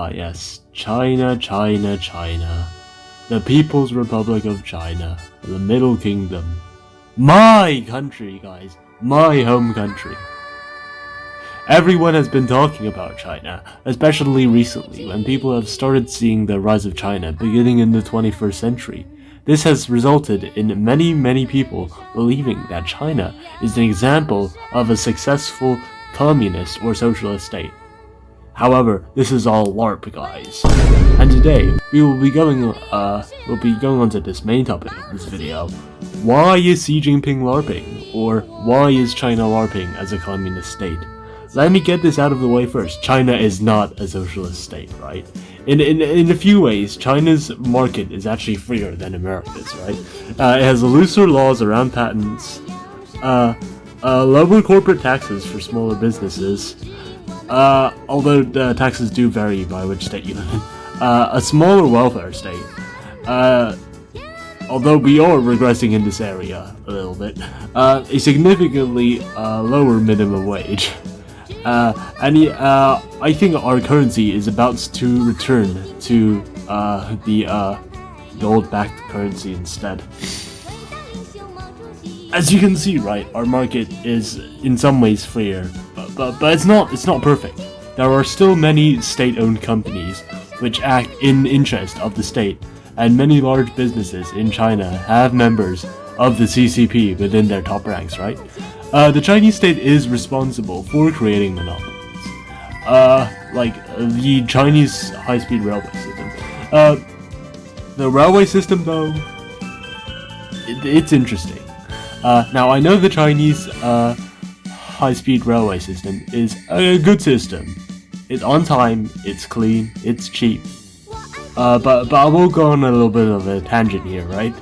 Ah, yes. China, China, China. The People's Republic of China. The Middle Kingdom. My country, guys. My home country. Everyone has been talking about China, especially recently when people have started seeing the rise of China beginning in the 21st century. This has resulted in many people believing that China is an example of a successful communist or socialist state. However, this is all LARP, guys. And today, we'll be going on to this main topic of this video. Why is Xi Jinping LARPing? Or why is China LARPing as a communist state? Let me get this out of the way first. China is not a socialist state, right? In a few ways, China's market is actually freer than America's, right? It has looser laws around patents, lower corporate taxes for smaller businesses, although the taxes do vary by which state you live in, a smaller welfare state, although we are regressing in this area a little bit, a significantly lower minimum wage. I think our currency is about to return to the gold-backed currency instead. As you can see, right, our market is in some ways freer, but it's not perfect. There are still many state-owned companies which act in interest of the state, and many large businesses in China have members of the CCP within their top ranks, right? The Chinese state is responsible for creating monopolies, like the Chinese high-speed railway system. The railway system, though, it's interesting. Now, I know the Chinese high-speed railway system is a good system. It's on time, it's clean, it's cheap. But I will go on a little bit of a tangent here, right?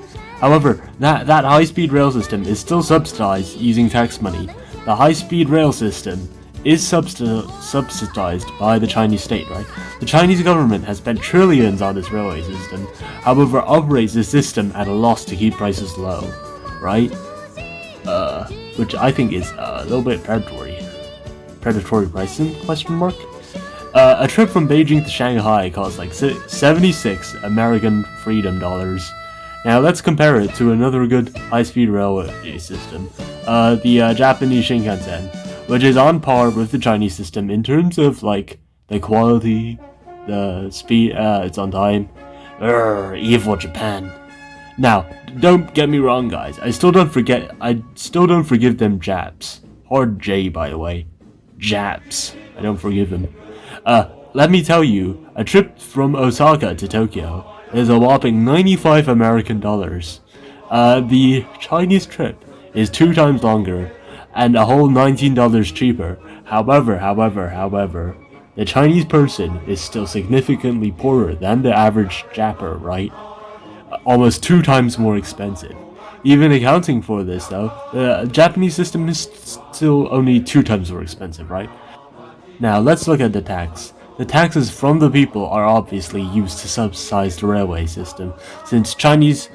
However, that high-speed rail system is still subsidized using tax money. The high-speed rail system is subsidized by the Chinese state, right? The Chinese government has spent trillions on this railway system, however operates the system at a loss to keep prices low, right? Which I think is a little bit predatory. Predatory pricing, question mark? A trip from Beijing to Shanghai costs like 76 American freedom dollars. Now let's compare it to another good high-speed railway system, the Japanese Shinkansen, which is on par with the Chinese system in terms of like the quality, the speed, it's on time. Evil Japan. Now, don't get me wrong, guys. I still don't forgive them Japs. Hard J, by the way. Japs. I don't forgive them. Let me tell you, a trip from Osaka to Tokyo is a whopping 95 American dollars. The Chinese trip is 2 times longer and a whole $19 cheaper. However, the Chinese person is still significantly poorer than the average Japper, right? Almost 2 times more expensive. Even accounting for this, though, the Japanese system is still only 2 times more expensive, right? Now, let's look at the tax. The taxes from the people are obviously used to subsidize the railway system, since Chinese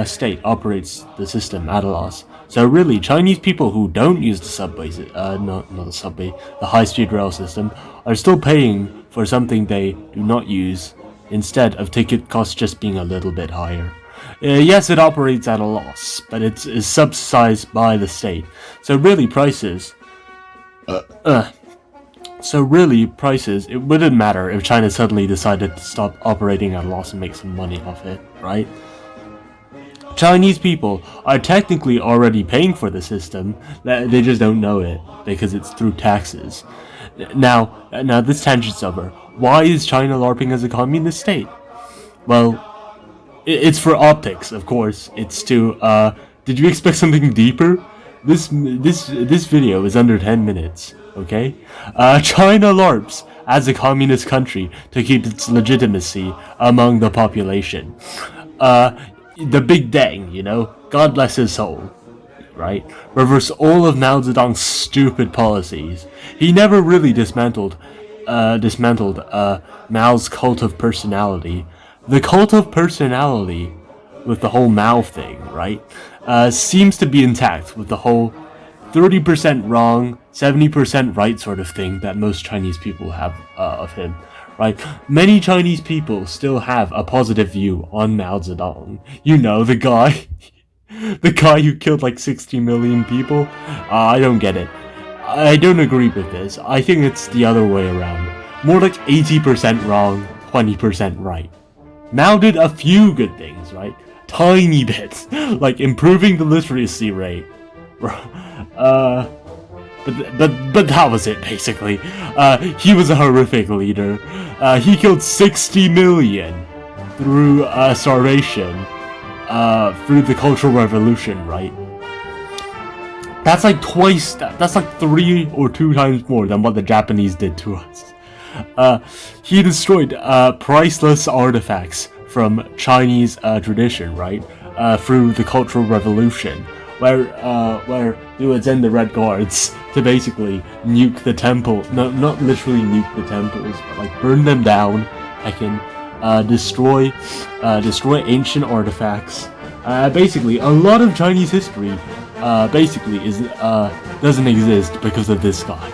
state operates the system at a loss. So really, Chinese people who don't use the subway, not the subway, the high-speed rail system, are still paying for something they do not use, instead of ticket costs just being a little bit higher. Yes, it operates at a loss, but it's subsidized by the state. So really, prices, it wouldn't matter if China suddenly decided to stop operating at a loss and make some money off it, right? Chinese people are technically already paying for the system, they just don't know it, because it's through taxes. Now this tangent's over. Why is China LARPing as a communist state? Well, it's for optics, of course. It's to, did you expect something deeper? This video is under 10 minutes. Okay? China LARPs as a communist country to keep its legitimacy among the population. The Big Deng, you know? God bless his soul. Right? Reverse all of Mao Zedong's stupid policies. He never really dismantled Mao's cult of personality. The cult of personality, with the whole Mao thing, right? Seems to be intact with the whole 30% wrong, 70% right sort of thing that most Chinese people have of him, right? Many Chinese people still have a positive view on Mao Zedong. You know, the guy, the guy who killed like 60 million people. I don't get it. I don't agree with this. I think it's the other way around. More like 80% wrong, 20% right. Mao did a few good things, right? Tiny bits, like improving the literacy rate. But that was it, basically. He was a horrific leader. He killed 60 million through starvation, through the Cultural Revolution, right? That's like twice, that's like 3 or 2 times more than what the Japanese did to us. He destroyed priceless artifacts from Chinese tradition, right? Through the Cultural Revolution, where he would send the Red Guards to basically nuke the temple. No, not literally nuke the temples, but like burn them down. I can destroy ancient artifacts. Basically, a lot of Chinese history basically is doesn't exist because of this guy.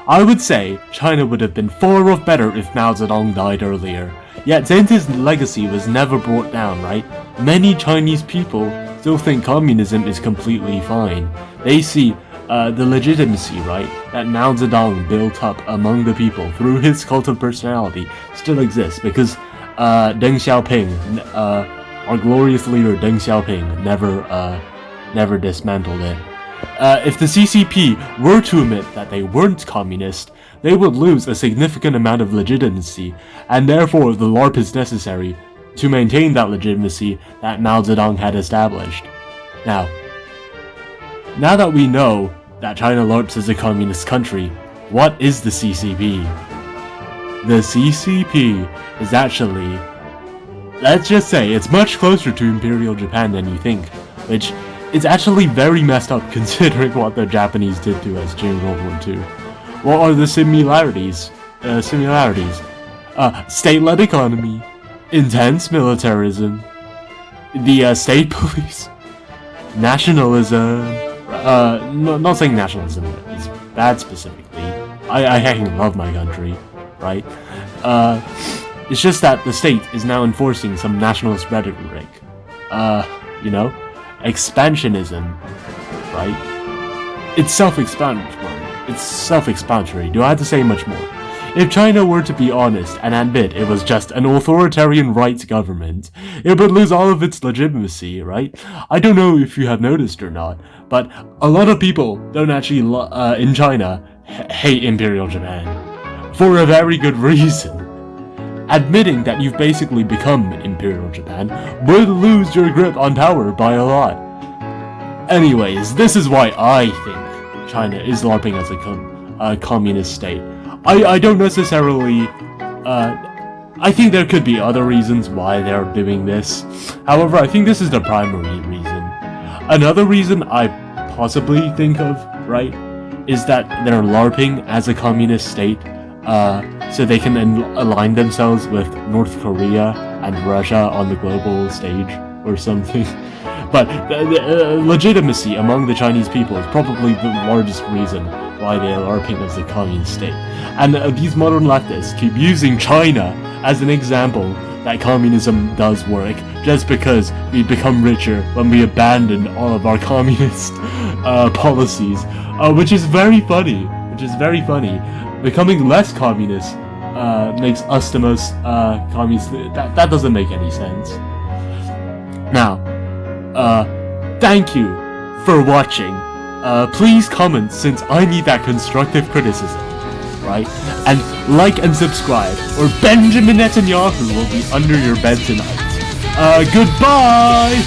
I would say China would have been far off better if Mao Zedong died earlier. Yet since his legacy was never brought down, right? Many Chinese people still think communism is completely fine. They see the legitimacy, right, that Mao Zedong built up among the people through his cult of personality still exists because Deng Xiaoping, our glorious leader Deng Xiaoping, never dismantled it. If the CCP were to admit that they weren't communist, they would lose a significant amount of legitimacy, and therefore the LARP is necessary to maintain that legitimacy that Mao Zedong had established. Now that we know that China LARPs is a communist country, what is the CCP? The CCP is actually, let's just say, it's much closer to Imperial Japan than you think, which is actually very messed up considering what the Japanese did to us during World War II. What are the similarities? State-led economy, intense militarism, the state police, nationalism. Not saying nationalism is bad specifically. I heckin' love my country, right? It's just that the state is now enforcing some nationalist rhetoric. You know, expansionism, right? It's self-explanatory. Do I have to say much more? If China were to be honest and admit it was just an authoritarian rights government, it would lose all of its legitimacy, right? I don't know if you have noticed or not, but a lot of people don't actually, in China, hate Imperial Japan. For a very good reason. Admitting that you've basically become Imperial Japan would lose your grip on power by a lot. Anyways, this is why I think China is LARPing as a communist state. I don't necessarily, I think there could be other reasons why they're doing this. However, I think this is the primary reason. Another reason I possibly think of, right, is that they're LARPing as a communist state, so they can align themselves with North Korea and Russia on the global stage or something. But the legitimacy among the Chinese people is probably the largest reason why they are LARPing as a communist state. And these modern leftists keep using China as an example that communism does work, just because we become richer when we abandon all of our communist policies, which is very funny. Becoming less communist makes us the most communist. That doesn't make any sense. Now, thank you for watching. Please comment, since I need that constructive criticism, right? And like and subscribe, or Benjamin Netanyahu will be under your bed tonight. Goodbye!